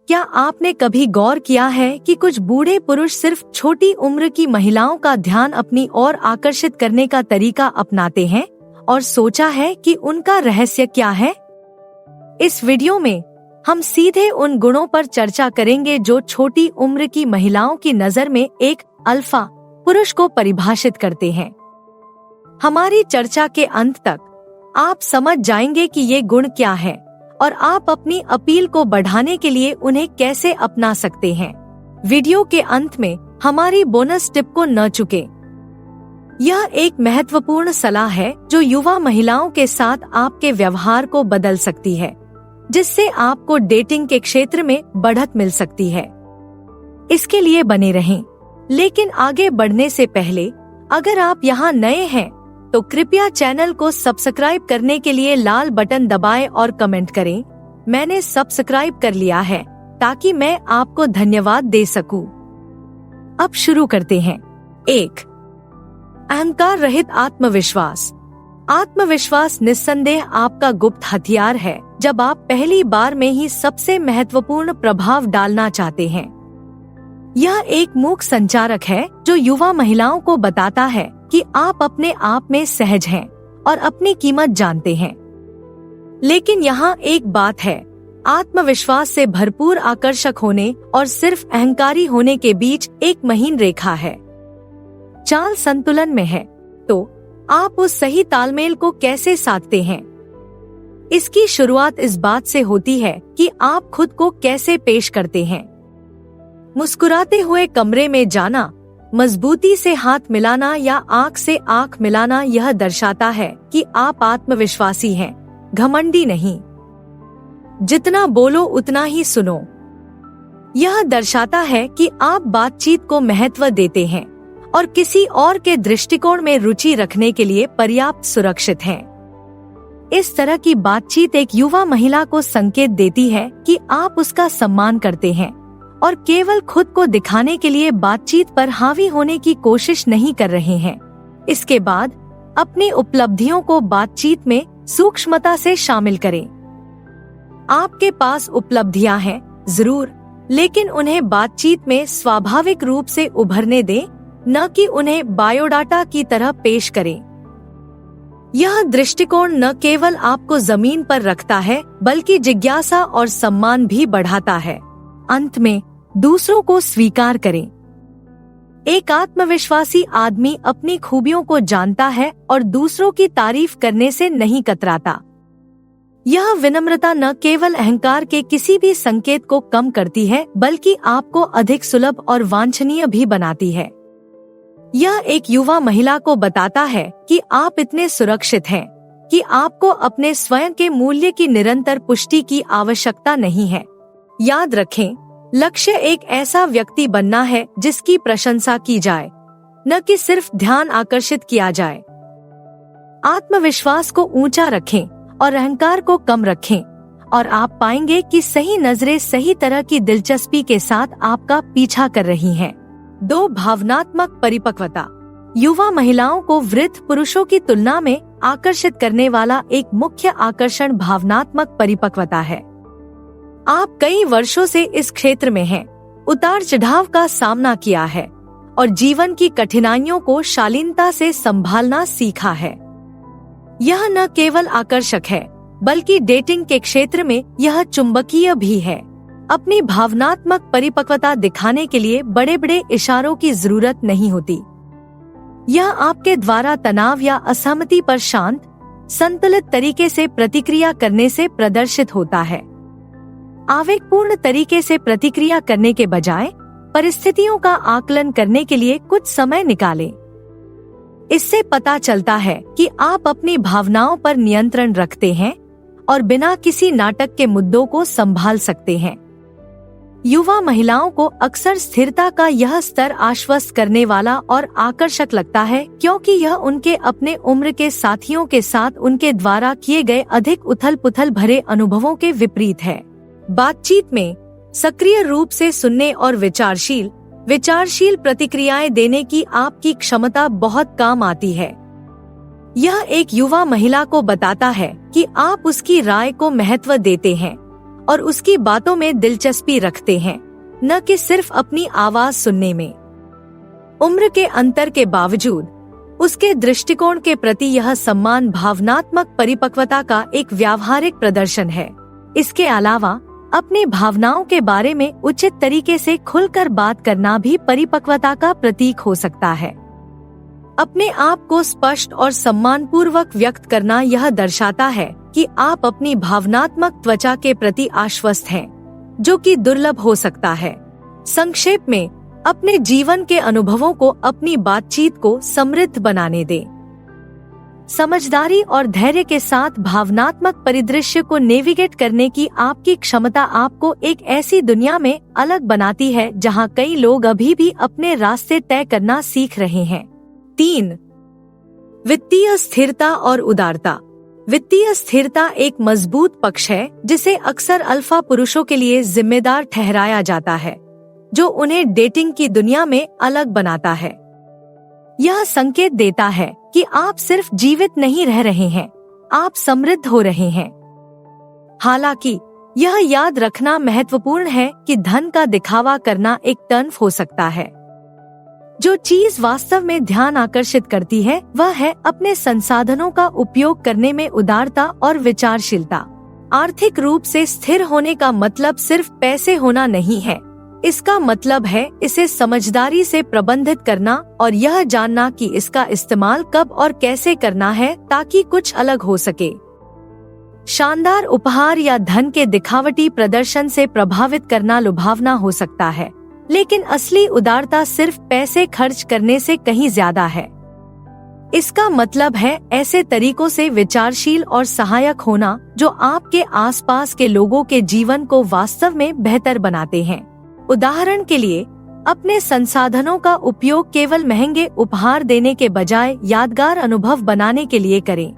क्या आपने कभी गौर किया है कि कुछ बूढ़े पुरुष सिर्फ छोटी उम्र की महिलाओं का ध्यान अपनी ओर आकर्षित करने का तरीका अपनाते हैं और सोचा है कि उनका रहस्य क्या है? इस वीडियो में हम सीधे उन गुणों पर चर्चा करेंगे जो छोटी उम्र की महिलाओं की नजर में एक अल्फा पुरुष को परिभाषित करते हैं। हमारी चर्चा के अंत तक आप समझ जाएंगे कि ये गुण क्या है और आप अपनी अपील को बढ़ाने के लिए उन्हें कैसे अपना सकते हैं। वीडियो के अंत में हमारी बोनस टिप को न चूकें। यह एक महत्वपूर्ण सलाह है जो युवा महिलाओं के साथ आपके व्यवहार को बदल सकती है, जिससे आपको डेटिंग के क्षेत्र में बढ़त मिल सकती है। इसके लिए बने रहें। लेकिन आगे बढ़ने से पहले अगर आप यहाँ नए हैं तो कृपया चैनल को सब्सक्राइब करने के लिए लाल बटन दबाएं और कमेंट करें, मैंने सब्सक्राइब कर लिया है, ताकि मैं आपको धन्यवाद दे सकूं। अब शुरू करते हैं। 1. अहंकार रहित आत्मविश्वास। आत्मविश्वास निस्संदेह आपका गुप्त हथियार है जब आप पहली बार में ही सबसे महत्वपूर्ण प्रभाव डालना चाहते हैं। यह एक मूक संचारक है जो युवा महिलाओं को बताता है कि आप अपने आप में सहज हैं और अपनी कीमत जानते हैं। लेकिन यहाँ एक बात है, आत्मविश्वास से भरपूर आकर्षक होने और सिर्फ अहंकारी होने के बीच एक महीन रेखा है। चाल संतुलन में है, तो आप उस सही तालमेल को कैसे साधते हैं? इसकी शुरुआत इस बात से होती है कि आप खुद को कैसे पेश करते हैं। मुस्कुराते हुए कमरे में जाना, मजबूती से हाथ मिलाना या आंख से आंख मिलाना यह दर्शाता है कि आप आत्मविश्वासी हैं, घमंडी नहीं। जितना बोलो उतना ही सुनो। यह दर्शाता है कि आप बातचीत को महत्व देते हैं और किसी और के दृष्टिकोण में रुचि रखने के लिए पर्याप्त सुरक्षित हैं। इस तरह की बातचीत एक युवा महिला को संकेत देती है कि आप उसका सम्मान करते हैं और केवल खुद को दिखाने के लिए बातचीत पर हावी होने की कोशिश नहीं कर रहे हैं। इसके बाद अपनी उपलब्धियों को बातचीत में सूक्ष्मता से शामिल करें। आपके पास उपलब्धियां हैं, जरूर, लेकिन उन्हें बातचीत में स्वाभाविक रूप से उभरने दें, न कि उन्हें बायोडाटा की तरह पेश करें। यह दृष्टिकोण न केवल आपको जमीन पर रखता है, बल्कि जिज्ञासा और सम्मान भी बढ़ाता है। अंत में दूसरों को स्वीकार करें। एक आत्मविश्वासी आदमी अपनी खूबियों को जानता है और दूसरों की तारीफ करने से नहीं कतराता। यह विनम्रता न केवल अहंकार के किसी भी संकेत को कम करती है, बल्कि आपको अधिक सुलभ और वांछनीय भी बनाती है। यह एक युवा महिला को बताता है कि आप इतने सुरक्षित हैं कि आपको अपने स्वयं के मूल्य की निरंतर पुष्टि की आवश्यकता नहीं है। याद रखें, लक्ष्य एक ऐसा व्यक्ति बनना है जिसकी प्रशंसा की जाए, न कि सिर्फ ध्यान आकर्षित किया जाए। आत्मविश्वास को ऊंचा रखें और अहंकार को कम रखें, और आप पाएंगे कि सही नजरें सही तरह की दिलचस्पी के साथ आपका पीछा कर रही हैं। 2. भावनात्मक परिपक्वता। युवा महिलाओं को वृद्ध पुरुषों की तुलना में आकर्षित करने वाला एक मुख्य आकर्षण भावनात्मक परिपक्वता है। आप कई वर्षों से इस क्षेत्र में हैं, उतार चढ़ाव का सामना किया है और जीवन की कठिनाइयों को शालीनता से संभालना सीखा है। यह न केवल आकर्षक है, बल्कि डेटिंग के क्षेत्र में यह चुंबकीय भी है। अपनी भावनात्मक परिपक्वता दिखाने के लिए बड़े बड़े इशारों की जरूरत नहीं होती। यह आपके द्वारा तनाव या असहमति पर शांत, संतुलित तरीके से प्रतिक्रिया करने से प्रदर्शित होता है। आवेगपूर्ण तरीके से प्रतिक्रिया करने के बजाय परिस्थितियों का आकलन करने के लिए कुछ समय निकालें। इससे पता चलता है कि आप अपनी भावनाओं पर नियंत्रण रखते हैं और बिना किसी नाटक के मुद्दों को संभाल सकते हैं। युवा महिलाओं को अक्सर स्थिरता का यह स्तर आश्वस्त करने वाला और आकर्षक लगता है, क्योंकि यह उनके अपने उम्र के साथियों के साथ उनके द्वारा किए गए अधिक उथल-पुथल भरे अनुभवों के विपरीत है। बातचीत में सक्रिय रूप से सुनने और विचारशील प्रतिक्रियाएं देने की आपकी क्षमता बहुत काम आती है। यह एक युवा महिला को बताता है कि आप उसकी राय को महत्व देते हैं और उसकी बातों में दिलचस्पी रखते हैं, न कि सिर्फ अपनी आवाज सुनने में। उम्र के अंतर के बावजूद उसके दृष्टिकोण के प्रति यह सम्मान भावनात्मक परिपक्वता का एक व्यावहारिक प्रदर्शन है। इसके अलावा अपनी भावनाओं के बारे में उचित तरीके से खुलकर बात करना भी परिपक्वता का प्रतीक हो सकता है। अपने आप को स्पष्ट और सम्मानपूर्वक व्यक्त करना यह दर्शाता है कि आप अपनी भावनात्मक त्वचा के प्रति आश्वस्त हैं, जो कि दुर्लभ हो सकता है। संक्षेप में, अपने जीवन के अनुभवों को अपनी बातचीत को समृद्ध बनाने दें। समझदारी और धैर्य के साथ भावनात्मक परिदृश्य को नेविगेट करने की आपकी क्षमता आपको एक ऐसी दुनिया में अलग बनाती है जहां कई लोग अभी भी अपने रास्ते तय करना सीख रहे हैं। 3. वित्तीय स्थिरता और उदारता। वित्तीय स्थिरता एक मजबूत पक्ष है जिसे अक्सर अल्फा पुरुषों के लिए जिम्मेदार ठहराया जाता है, जो उन्हें डेटिंग की दुनिया में अलग बनाता है। यह संकेत देता है कि आप सिर्फ जीवित नहीं रह रहे हैं, आप समृद्ध हो रहे हैं। हालांकि यह याद रखना महत्वपूर्ण है कि धन का दिखावा करना एक टर्फ हो सकता है। जो चीज वास्तव में ध्यान आकर्षित करती है वह है अपने संसाधनों का उपयोग करने में उदारता और विचारशीलता। आर्थिक रूप से स्थिर होने का मतलब सिर्फ पैसे होना नहीं है, इसका मतलब है इसे समझदारी से प्रबंधित करना और यह जानना कि इसका इस्तेमाल कब और कैसे करना है ताकि कुछ अलग हो सके। शानदार उपहार या धन के दिखावटी प्रदर्शन से प्रभावित करना लुभावना हो सकता है, लेकिन असली उदारता सिर्फ पैसे खर्च करने से कहीं ज्यादा है। इसका मतलब है ऐसे तरीकों से विचारशील और सहायक होना जो आपके आसपास के लोगों के जीवन को वास्तव में बेहतर बनाते हैं। उदाहरण के लिए, अपने संसाधनों का उपयोग केवल महंगे उपहार देने के बजाय यादगार अनुभव बनाने के लिए करें।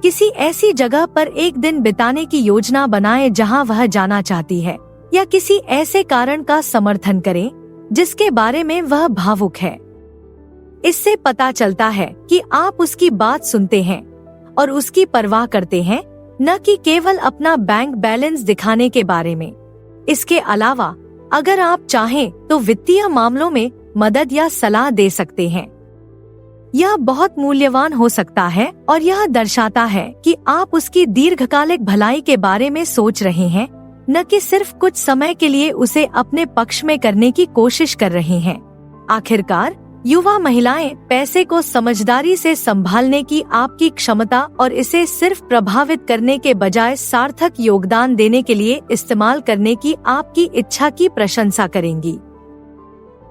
किसी ऐसी जगह पर एक दिन बिताने की योजना बनाएं जहां वह जाना चाहती है, या किसी ऐसे कारण का समर्थन करें जिसके बारे में वह भावुक है। इससे पता चलता है कि आप उसकी बात सुनते हैं और उसकी परवाह करते हैं, न कि केवल अपना बैंक बैलेंस दिखाने के बारे में। इसके अलावा अगर आप चाहें तो वित्तीय मामलों में मदद या सलाह दे सकते हैं। यह बहुत मूल्यवान हो सकता है और यह दर्शाता है कि आप उसकी दीर्घकालिक भलाई के बारे में सोच रहे हैं, न कि सिर्फ कुछ समय के लिए उसे अपने पक्ष में करने की कोशिश कर रहे हैं। आखिरकार, युवा महिलाएं पैसे को समझदारी से संभालने की आपकी क्षमता और इसे सिर्फ प्रभावित करने के बजाय सार्थक योगदान देने के लिए इस्तेमाल करने की आपकी इच्छा की प्रशंसा करेंगी।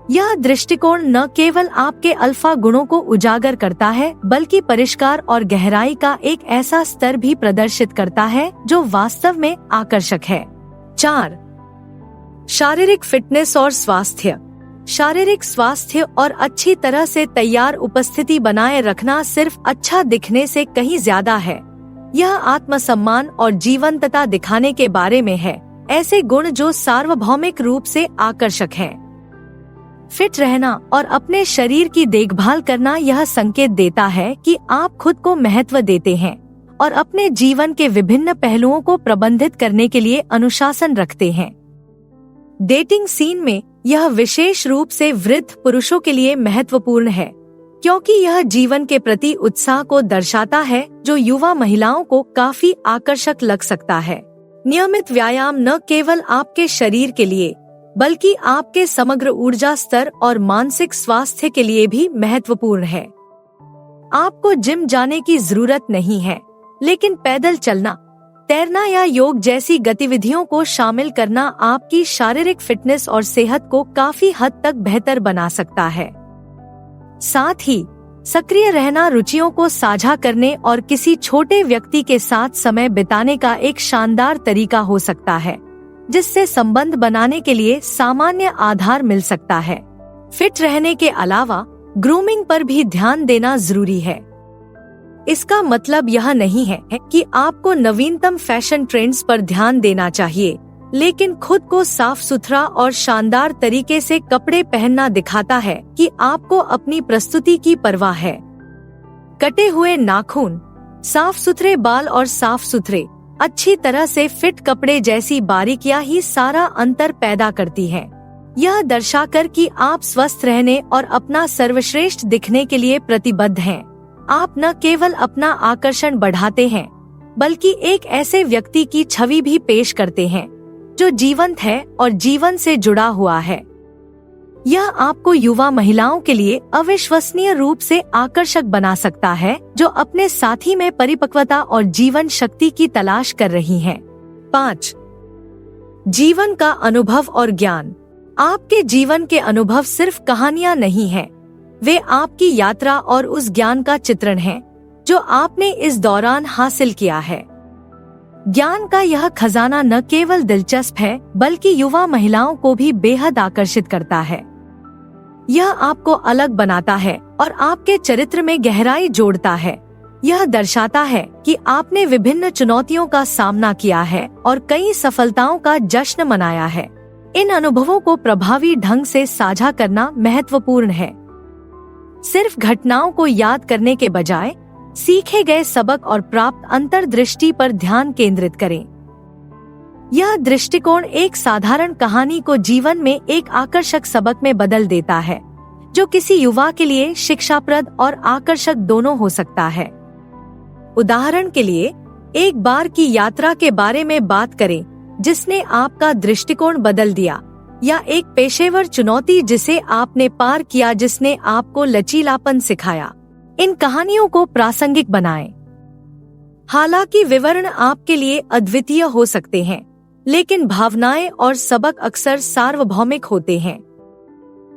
यह दृष्टिकोण न केवल आपके अल्फा गुणों को उजागर करता है, बल्कि परिष्कार और गहराई का एक ऐसा स्तर भी प्रदर्शित करता है जो वास्तव में आकर्षक है। 4. शारीरिक फिटनेस और स्वास्थ्य। शारीरिक स्वास्थ्य और अच्छी तरह से तैयार उपस्थिति बनाए रखना सिर्फ अच्छा दिखने से कहीं ज्यादा है। यह आत्मसम्मान और जीवंतता दिखाने के बारे में है, ऐसे गुण जो सार्वभौमिक रूप से आकर्षक हैं। फिट रहना और अपने शरीर की देखभाल करना यह संकेत देता है कि आप खुद को महत्व देते हैं और अपने जीवन के विभिन्न पहलुओं को प्रबंधित करने के लिए अनुशासन रखते हैं। डेटिंग सीन में यह विशेष रूप से वृद्ध पुरुषों के लिए महत्वपूर्ण है, क्योंकि यह जीवन के प्रति उत्साह को दर्शाता है जो युवा महिलाओं को काफी आकर्षक लग सकता है। नियमित व्यायाम न केवल आपके शरीर के लिए, बल्कि आपके समग्र ऊर्जा स्तर और मानसिक स्वास्थ्य के लिए भी महत्वपूर्ण है। आपको जिम जाने की जरूरत नहीं है, लेकिन पैदल चलना, तैरना या योग जैसी गतिविधियों को शामिल करना आपकी शारीरिक फिटनेस और सेहत को काफी हद तक बेहतर बना सकता है। साथ ही सक्रिय रहना, रुचियों को साझा करने और किसी छोटे व्यक्ति के साथ समय बिताने का एक शानदार तरीका हो सकता है, जिससे संबंध बनाने के लिए सामान्य आधार मिल सकता है। फिट रहने के अलावा ग्रूमिंग पर भी ध्यान देना जरूरी है। इसका मतलब यह नहीं है कि आपको नवीनतम फैशन ट्रेंड्स पर ध्यान देना चाहिए, लेकिन खुद को साफ सुथरा और शानदार तरीके से कपड़े पहनना दिखाता है कि आपको अपनी प्रस्तुति की परवाह है। कटे हुए नाखून, साफ सुथरे बाल और साफ सुथरे अच्छी तरह से फिट कपड़े जैसी बारीकियां ही सारा अंतर पैदा करती हैं। यह दर्शाकर कि आप स्वस्थ रहने और अपना सर्वश्रेष्ठ दिखने के लिए प्रतिबद्ध हैं। आप न केवल अपना आकर्षण बढ़ाते हैं, बल्कि एक ऐसे व्यक्ति की छवि भी पेश करते हैं जो जीवंत है और जीवन से जुड़ा हुआ है। यह आपको युवा महिलाओं के लिए अविश्वसनीय रूप से आकर्षक बना सकता है, जो अपने साथी में परिपक्वता और जीवन शक्ति की तलाश कर रही हैं। 5. जीवन का अनुभव और ज्ञान। आपके जीवन के अनुभव सिर्फ कहानियां नहीं हैं, वे आपकी यात्रा और उस ज्ञान का चित्रण है जो आपने इस दौरान हासिल किया है। ज्ञान का यह खजाना न केवल दिलचस्प है, बल्कि युवा महिलाओं को भी बेहद आकर्षित करता है। यह आपको अलग बनाता है और आपके चरित्र में गहराई जोड़ता है। यह दर्शाता है कि आपने विभिन्न चुनौतियों का सामना किया है और कई सफलताओं का जश्न मनाया है। इन अनुभवों को प्रभावी ढंग से साझा करना महत्वपूर्ण है। सिर्फ घटनाओं को याद करने के बजाय सीखे गए सबक और प्राप्त अंतर्दृष्टि पर ध्यान केंद्रित करें। यह दृष्टिकोण एक साधारण कहानी को जीवन में एक आकर्षक सबक में बदल देता है, जो किसी युवा के लिए शिक्षाप्रद और आकर्षक दोनों हो सकता है। उदाहरण के लिए, एक बार की यात्रा के बारे में बात करें जिसने आपका दृष्टिकोण बदल दिया, या एक पेशेवर चुनौती जिसे आपने पार किया जिसने आपको लचीलापन सिखाया। इन कहानियों को प्रासंगिक बनाएं। हालांकि विवरण आपके लिए अद्वितीय हो सकते हैं, लेकिन भावनाएं और सबक अक्सर सार्वभौमिक होते हैं।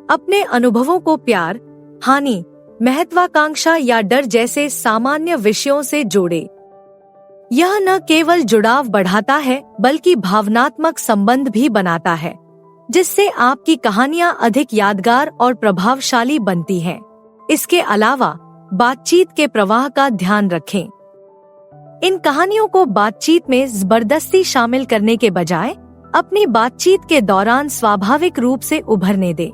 अपने अनुभवों को प्यार, हानि, महत्वाकांक्षा या डर जैसे सामान्य विषयों से जोड़ें। यह न केवल जुड़ाव बढ़ाता है, बल्कि भावनात्मक संबंध भी बनाता है, जिससे आपकी कहानियां अधिक यादगार और प्रभावशाली बनती हैं। इसके अलावा बातचीत के प्रवाह का ध्यान रखें। इन कहानियों को बातचीत में जबरदस्ती शामिल करने के बजाय अपनी बातचीत के दौरान स्वाभाविक रूप से उभरने दें।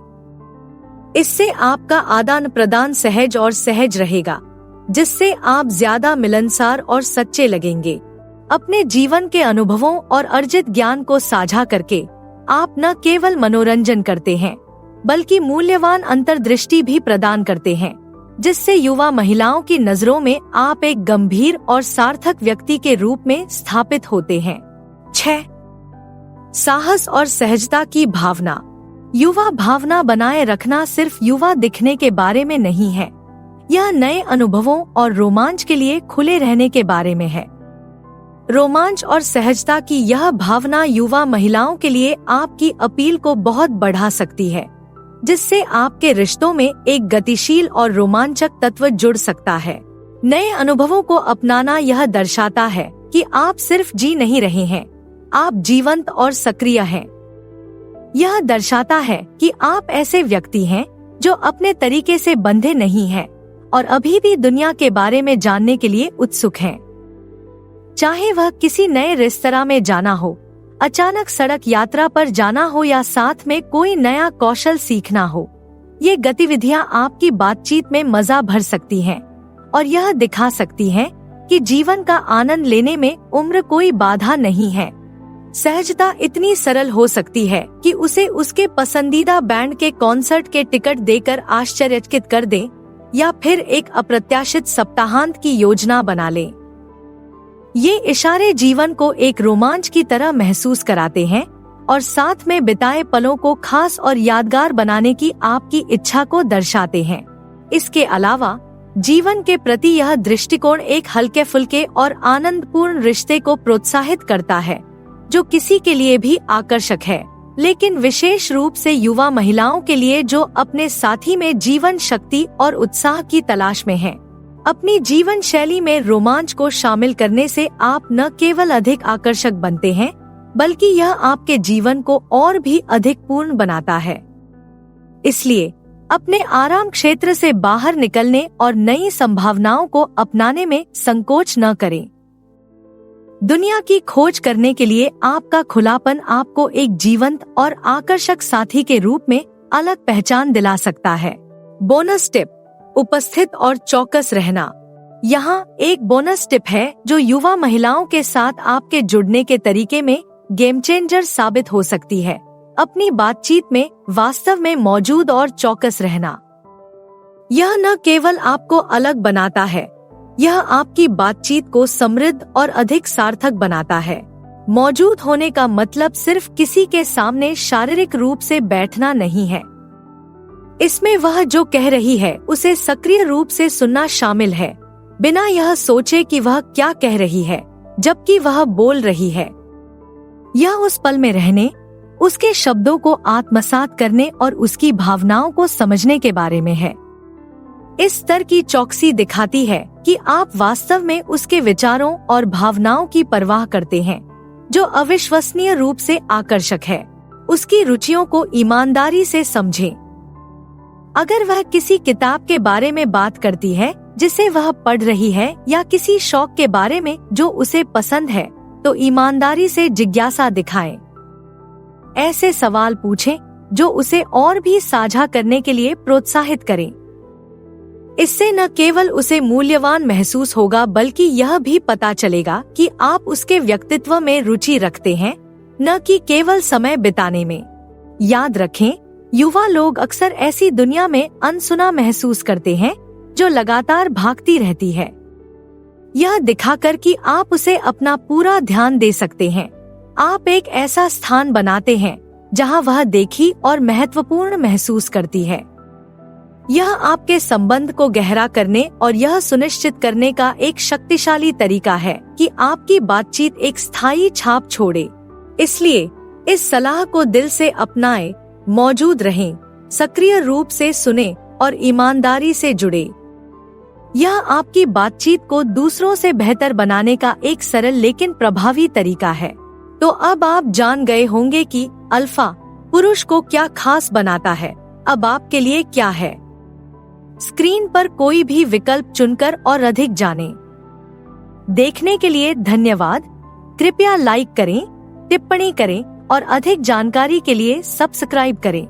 इससे आपका आदान प्रदान सहज और सहज रहेगा, जिससे आप ज्यादा मिलनसार और सच्चे लगेंगे। अपने जीवन के अनुभवों और अर्जित ज्ञान को साझा करके आप न केवल मनोरंजन करते हैं, बल्कि मूल्यवान अंतर्दृष्टि भी प्रदान करते हैं, जिससे युवा महिलाओं की नजरों में आप एक गंभीर और सार्थक व्यक्ति के रूप में स्थापित होते हैं। 6. साहस और सहजता की भावना। युवा भावना बनाए रखना सिर्फ युवा दिखने के बारे में नहीं है, यह नए अनुभवों और रोमांच के लिए खुले रहने के बारे में है। रोमांच और सहजता की यह भावना युवा महिलाओं के लिए आपकी अपील को बहुत बढ़ा सकती है, जिससे आपके रिश्तों में एक गतिशील और रोमांचक तत्व जुड़ सकता है। नए अनुभवों को अपनाना यह दर्शाता है कि आप सिर्फ जी नहीं रहे हैं, आप जीवंत और सक्रिय हैं। यह दर्शाता है कि आप ऐसे व्यक्ति हैं जो अपने तरीके से बंधे नहीं हैं और अभी भी दुनिया के बारे में जानने के लिए उत्सुक हैं। चाहे वह किसी नए रेस्तरां में जाना हो, अचानक सड़क यात्रा पर जाना हो या साथ में कोई नया कौशल सीखना हो, ये गतिविधियां आपकी बातचीत में मजा भर सकती हैं और यह दिखा सकती हैं कि जीवन का आनंद लेने में उम्र कोई बाधा नहीं है। सहजता इतनी सरल हो सकती है कि उसे उसके पसंदीदा बैंड के कॉन्सर्ट के टिकट देकर आश्चर्यचकित कर दे, या फिर एक अप्रत्याशित सप्ताहांत की योजना बना ले। ये इशारे जीवन को एक रोमांच की तरह महसूस कराते हैं और साथ में बिताए पलों को खास और यादगार बनाने की आपकी इच्छा को दर्शाते हैं। इसके अलावा जीवन के प्रति यह दृष्टिकोण एक हल्के फुल्के और आनंदपूर्ण रिश्ते को प्रोत्साहित करता है, जो किसी के लिए भी आकर्षक है, लेकिन विशेष रूप से युवा महिलाओं के लिए जो अपने साथी में जीवन शक्ति और उत्साह की तलाश में हैं। अपनी जीवन शैली में रोमांच को शामिल करने से आप न केवल अधिक आकर्षक बनते हैं, बल्कि यह आपके जीवन को और भी अधिक पूर्ण बनाता है। इसलिए अपने आराम क्षेत्र से बाहर निकलने और नई संभावनाओं को अपनाने में संकोच न करें। दुनिया की खोज करने के लिए आपका खुलापन आपको एक जीवंत और आकर्षक साथी के रूप में अलग पहचान दिला सकता है। बोनस टिप: उपस्थित और चौकस रहना। यहाँ एक बोनस टिप है जो युवा महिलाओं के साथ आपके जुड़ने के तरीके में गेम चेंजर साबित हो सकती है। अपनी बातचीत में वास्तव में मौजूद और चौकस रहना। यह न केवल आपको अलग बनाता है, यह आपकी बातचीत को समृद्ध और अधिक सार्थक बनाता है। मौजूद होने का मतलब सिर्फ किसी के सामने शारीरिक रूप से बैठना नहीं है। इसमें वह जो कह रही है उसे सक्रिय रूप से सुनना शामिल है, बिना यह सोचे कि वह क्या कह रही है जबकि वह बोल रही है। यह उस पल में रहने, उसके शब्दों को आत्मसात करने और उसकी भावनाओं को समझने के बारे में है। इस स्तर की चौकसी दिखाती है कि आप वास्तव में उसके विचारों और भावनाओं की परवाह करते हैं, जो अविश्वसनीय रूप से आकर्षक है। उसकी रुचियों को ईमानदारी से समझें। अगर वह किसी किताब के बारे में बात करती है जिसे वह पढ़ रही है या किसी शौक के बारे में जो उसे पसंद है, तो ईमानदारी से जिज्ञासा दिखाएं। ऐसे सवाल पूछें जो उसे और भी साझा करने के लिए प्रोत्साहित करें। इससे न केवल उसे मूल्यवान महसूस होगा बल्कि यह भी पता चलेगा कि आप उसके व्यक्तित्व में रुचि रखते हैं, न कि केवल समय बिताने में। याद रखें, युवा लोग अक्सर ऐसी दुनिया में अनसुना महसूस करते हैं जो लगातार भागती रहती है। यह दिखाकर कि आप उसे अपना पूरा ध्यान दे सकते हैं, आप एक ऐसा स्थान बनाते हैं जहां वह देखी और महत्वपूर्ण महसूस करती है। यह आपके संबंध को गहरा करने और यह सुनिश्चित करने का एक शक्तिशाली तरीका है कि आपकी बातचीत एक स्थायी छाप छोड़े। इसलिए इस सलाह को दिल से अपनाएं, मौजूद रहें, सक्रिय रूप से सुनें और ईमानदारी से जुड़े। यह आपकी बातचीत को दूसरों से बेहतर बनाने का एक सरल लेकिन प्रभावी तरीका है। तो अब आप जान गए होंगे कि अल्फा पुरुष को क्या खास बनाता है। अब आपके लिए क्या है? स्क्रीन पर कोई भी विकल्प चुनकर और अधिक जानें। देखने के लिए धन्यवाद। कृपया लाइक करें, टिप्पणी करें और अधिक जानकारी के लिए सब्सक्राइब करें।